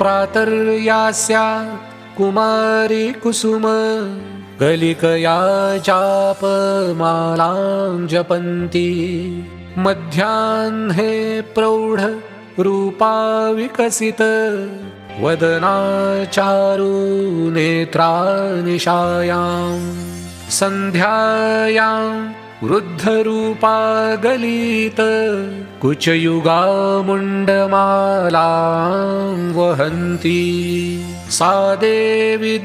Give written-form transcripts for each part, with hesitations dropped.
प्रातर्यास्या कुमारी कुसुम कलिकया चापमालां जपन्ति मध्याह्ने प्रौढ रूपा विकसित वदना चारु नेत्रा निशायां सन्ध्यायां वृद्धरूपा गलित कुचयुगा मुण्डमालां वहन्ति सा देवी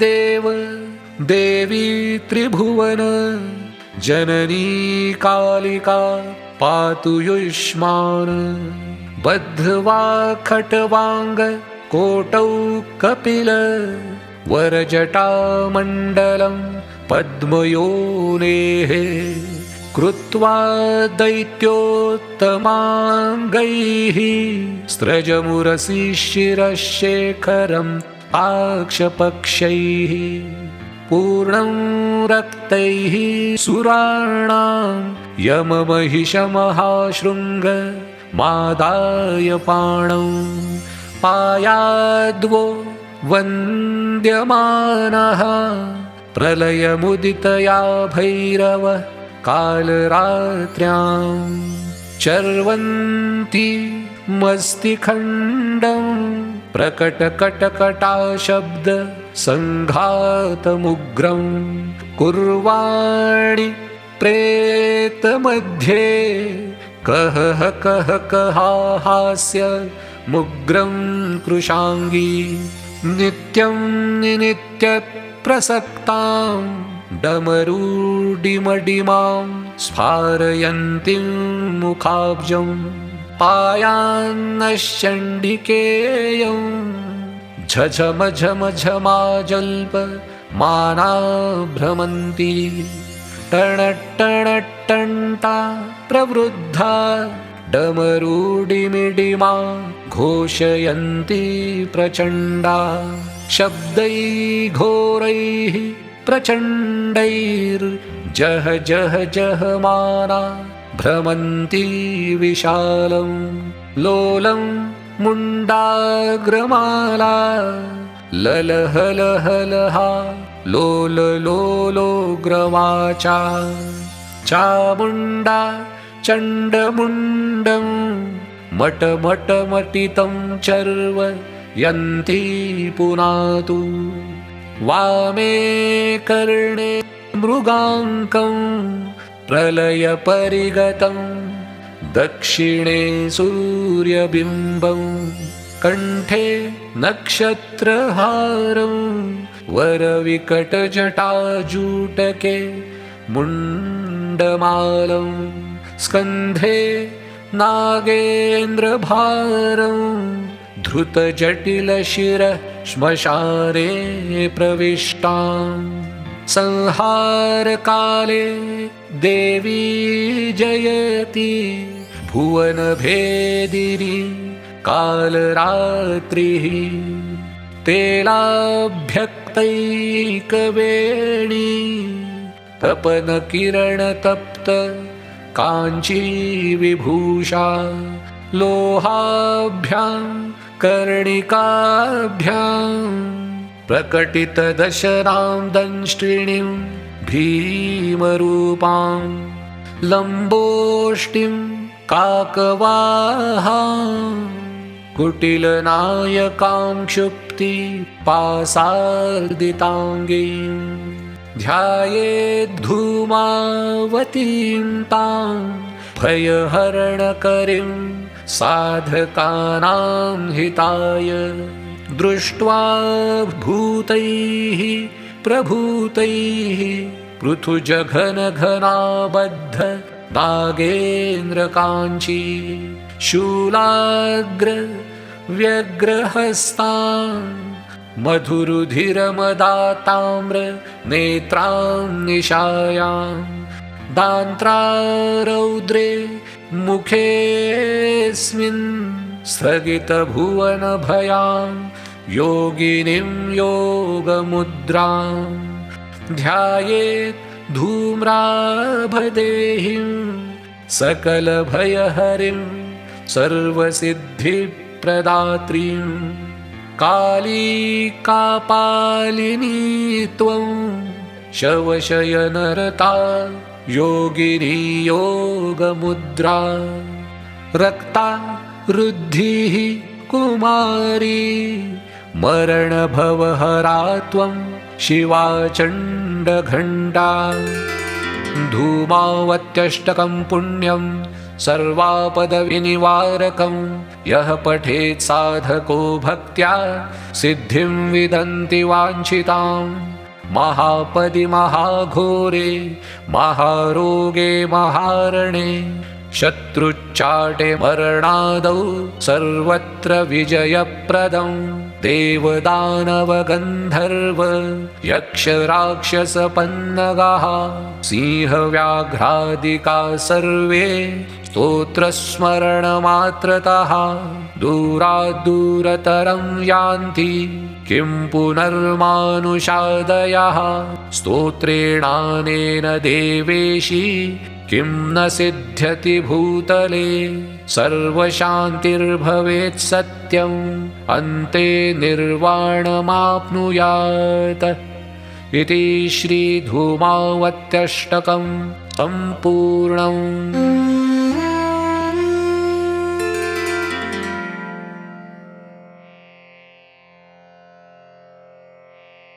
देवी त्रिभुवन जननी कालिका पातु युष्मान् बद्ध्वा खट्वाङ्ग कोटौ कपिल वरजटामण्डलं पद्मयोनेः कृत्वा दैत्योत्तमाङ्गैः स्रजमुरसि शिरशेखरम् आक्षपक्षैः पूर्णं रक्तैः सुराणां यममहिषमहाशृङ्ग मादाय पाणौ पायाद्वो वन्द्यमानः प्रलयमुदितया भैरव कालरात्र्यां चर्वन्ति मस्तिखण्डं प्रकटकटकटाशब्द सङ्घातमुग्रं कुर्वाणि प्रेतमध्ये कहास्य मुग्रं कृशाङ्गी नित्यं नित्यप्रसक्तां डमरूडिमडिमां स्फारयन्तीं मुखाब्जं पायान्नश्चण्डिकेयं झझमझमझमाजल्प माना भ्रमन्ति टणट्टणट्टण्टा प्रवृद्धा डमरूडिमिडिमा घोषयन्ति प्रचण्डा शब्दैः घोरैः प्रचण्डैर्जह जह जहमाना भ्रमन्ति विशालं लोलं मुण्डाग्रमाला ललहलहलहा लोललोलोग्रवाचा चामुण्डा चण्डमुण्डं मटमटमटितं चर्व यन्ति पुनातु वामे कर्णे मृगाङ्कं प्रलयपरिगतं दक्षिणे सूर्यबिम्बं कण्ठे नक्षत्रहारं वरविकटजटाजूटके मुण्डमालं स्कन्धे नागेन्द्रभारं धृतजटिलशिरः श्मशाने प्रविष्टां संहारकाले देवी जयति भुवनभेदिनी कालरात्रिः तेलाभ्यक्तैकवेणी तपनकिरणतप्त काञ्ची विभूषा लोहाभ्यां कर्णिकाभ्यां प्रकटितदशनां दंष्ट्रिणीं भीमरूपां लम्बोष्टिं काकवाहां कुटिलनायकां क्षुप्ति पासार्दिताङ्गीं ध्यायेद्धूमावतीं तां भयहरणकरीं साधकानां हिताय दृष्ट्वा भूतैः प्रभूतैः पृथुजघनघनाबद्ध नागेन्द्रकाञ्ची शूलाग्र व्यग्रहस्तां मधुरुधिरमदाताम्र नेत्रां निशायां दान्त्रारौद्रे मुखेऽस्मिन् स्थगितभुवनभयां योगिनीं योगमुद्रां ध्यायेत् धूम्राभदेहिं सकलभयहरिं सर्वसिद्धिप्रदात्रीं काली कापालिनी त्वं शवशयनरता योगिनी योगमुद्रा रक्ता रुद्धिः कुमारी मरणभवहरा त्वं शिवा चण्डघण्टा धूमावत्यष्टकं पुण्यं सर्वापदविनिवारकं यः पठेत् साधको भक्त्या सिद्धिं विदन्ति वाञ्छितां महापदि महाघोरे महारोगे महारणे शत्रुच्चाटे मरणादौ सर्वत्र विजयप्रदं देवदानवगन्धर्व यक्षराक्षसपन्नगाः सिंहव्याघ्रादिका सर्वे स्तोत्रस्मरणमात्रतः दूराद्दूरतरं यान्ति किं पुनर्मानुषादयः स्तोत्रेणानेन देवेशि किं न सिद्ध्यति भूतले सर्वशान्तिर्भवेत् सत्यम् अन्ते निर्वाणमाप्नुयात् इति श्रीधूमावत्यष्टकं सम्पूर्णम्।